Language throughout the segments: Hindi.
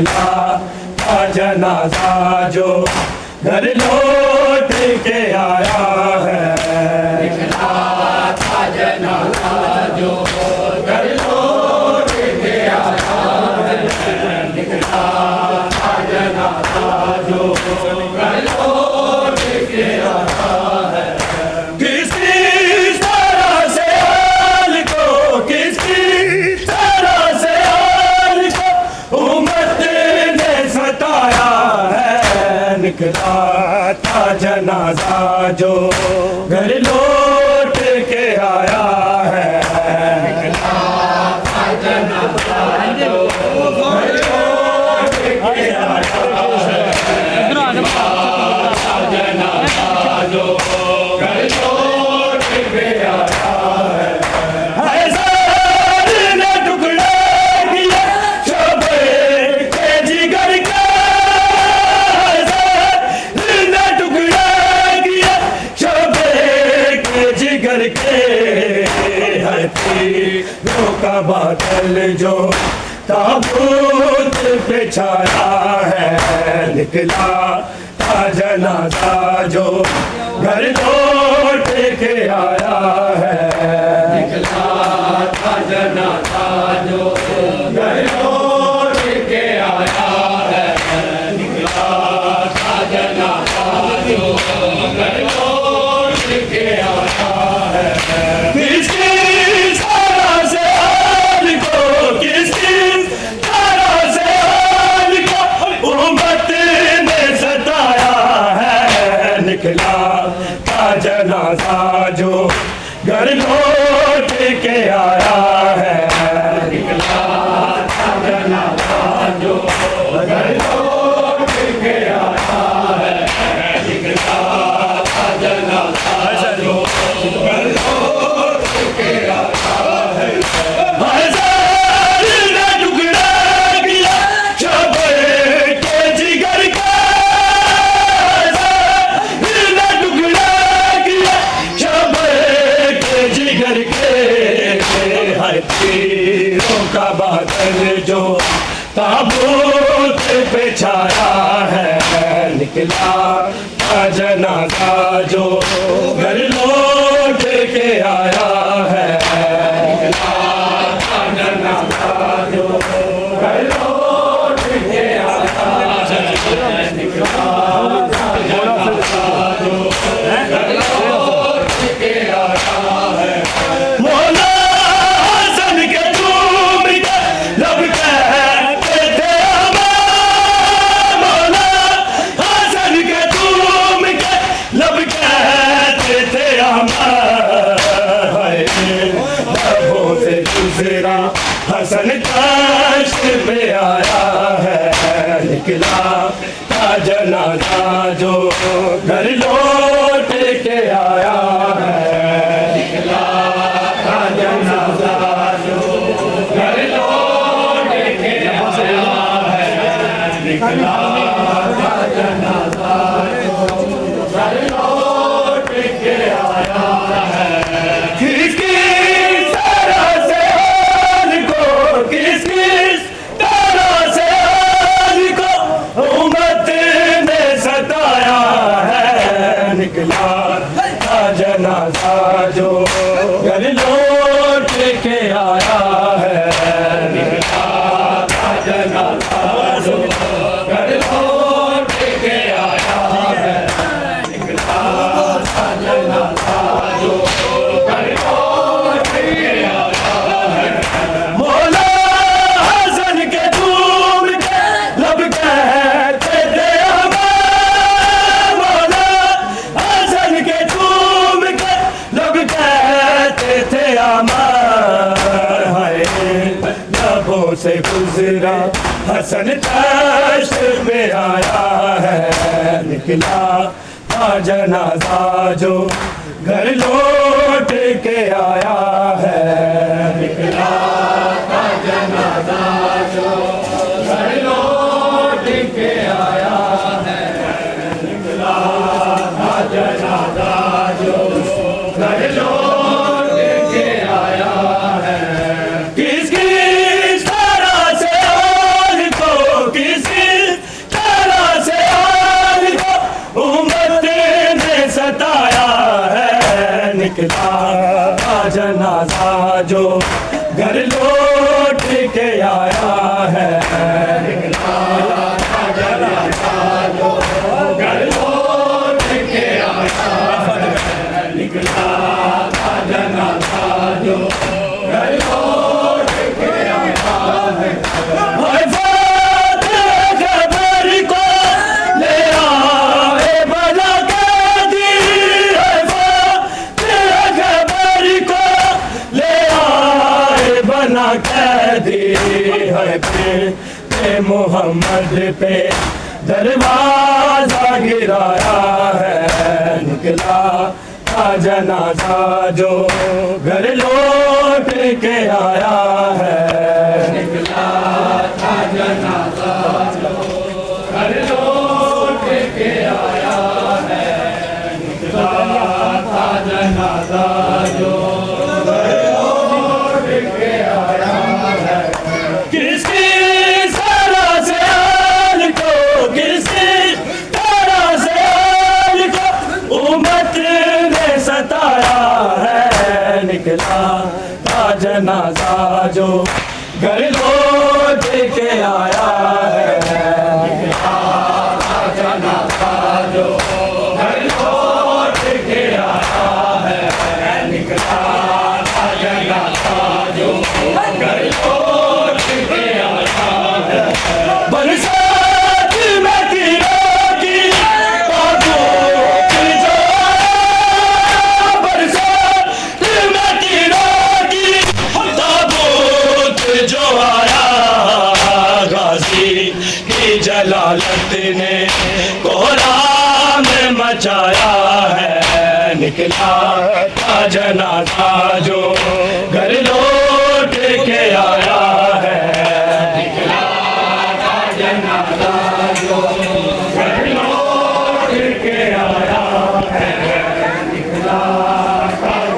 निकला था जनाजा जो घर लौट के आया है। निकला था जनाजा जो घर लौट के आया है। निकला था जनाजा जो घर लौट के आया है। किसी तरह से हाल को, किसी तरह से हाल को उम्मत ने सताया है। निकला था जनाजा जो घर लौट के आया है। निकला था जनाजा जो घर लौट के आया है। निकला था जनाजा जो घर लौट के आया है। हजार ने टुकड़े किए शोभे के जिगर के। हजार ने टुकड़े किए शोभे के जिगर के। है तीरों का बादल जो ताबूत पे छाया है। निकला था जनाजा जो घर लौट के आया है। निकला था जनाजा जो घर लौट के आया है। निकला था जनाजा जो घर लौट के आया है। किसकी तरह से हाल को, किसकी तरह से हाल को उम्मत ने सताया है। निकला था जनाजा जो घर लौट के आया है। निकला था जनाजा जो घर लौट के आया है। निकला था जनाजा जो घर लौट के आया है। हजार ने टुकड़ा किया शोभे के जिगर का। हजार ने टुकड़ा किया शोभे के जिगर के। हर तीरों का बादल जो ताबूत पे छाया है। निकला था जनाजा जो घर लौट के आया है। निकला था जनाजा जो घर लौट के आया है। निकला था जनाजा जो घर लौट के आया है। मौला हसन के झूम के लब कहते थे अमर। मौला हसन के झूम के लब कहते थे अमर। हाय लबों से गुजरा हसन कश्त पे आया है। निकला था जनाजा जो घर लौट के आया है। निकला था जनाजा जो घर लौट के आया है। निकला था जनाजा जो घर लौट के आया है। किसकी तरह से हाल को, किसकी तरह से हाल को उम्मत ने सताया है। निकला था जनाजा जो घर लौट के आया है। निकला था जनाजा जो घर लौट के आया है। निकला था जनाजा जो घर लौट के आया है। मौला हसन के झूम के लब कहते थे अमर। मौला हसन के झूम के लब कहते थे अमर। हाय लबों से गुजरा हसन तश्त में आया है। निकला था जनाजा जो घर लौट के आया है। निकला था जनाजा जो घर लौट के आया है। निकला था जनाजा जो घर लौट के आया है। किसकी तरह से हाल को, किस निकला जनाजा जो घर लौट के आया है। निकला जनाजा जो घर लौट के आया है। निकला जनाजा जो घर लौट के आया है। मोहम्मद पे दरवाजा गिराया है। निकला जनाजा जो घर लौट के आया है। निकला जनाजा जो घर लौट के आया है। निकला जनाजा जो घर लौट के आया है। किसकी तरह से को किसकी तरह से को उम्मत ने सताया है। निकला जनाजा जो घर लौट के आया है। निकला जनाजा जो घर लौट के आया है। निकला जनाजा जो घर लौट के आया है। बरसात में गिरा की बरसात में गिरा की ताबूत जो आया। गाजी की जलालत ने कोहरा में मचाया है। निकला जनाजा जो घर लौट के आया है। निकला जनाजा जो घर लौट के आया है। निकला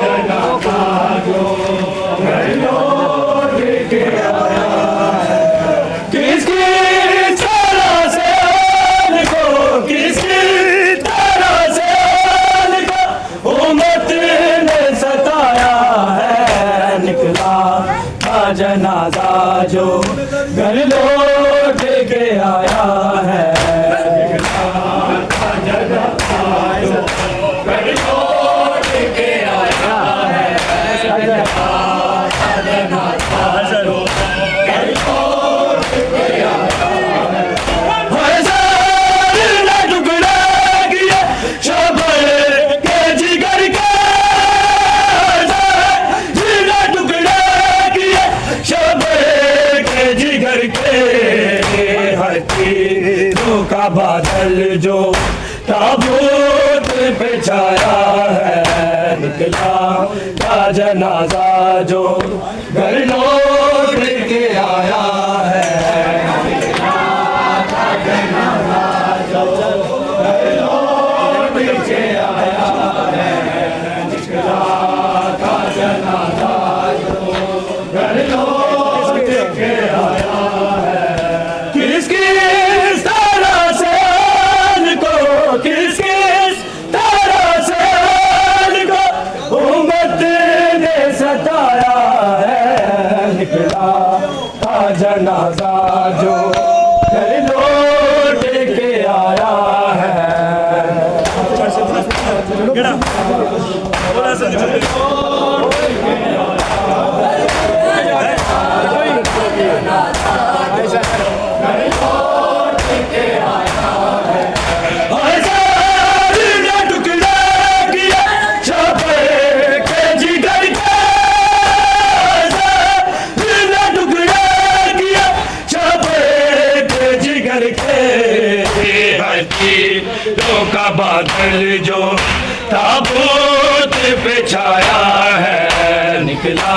जनाजा जो घर लौट के आया है। किसकी तरह से को किसकी तरह से को उम्मत ने सताया है। निकला जनाजा जो घर लौट के आया है। निकला जनाजा जो घर लौट के आया है। निकला जनाजा जो घर लौट के आया है। हजार ने टुकड़ा किया शबर के जिगर के। हजार टुकड़ा किया शबर के जिगर के। हर तीरों का बादल जो ताबूत पे छाया है। निकला जनाजा जो घर लौट के आया है। जनाजा जो घर लौट के आया है। निकला जनाजा जो घर लौट के आया है। किसकी तरह से को किसकी तरह से को उम्मत ने सताया है। निकला जनाजा जो घर लौट के आया है। का बादल जो ताबूत पे छाया है। निकला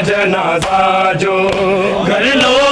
जनाजा जो घर लो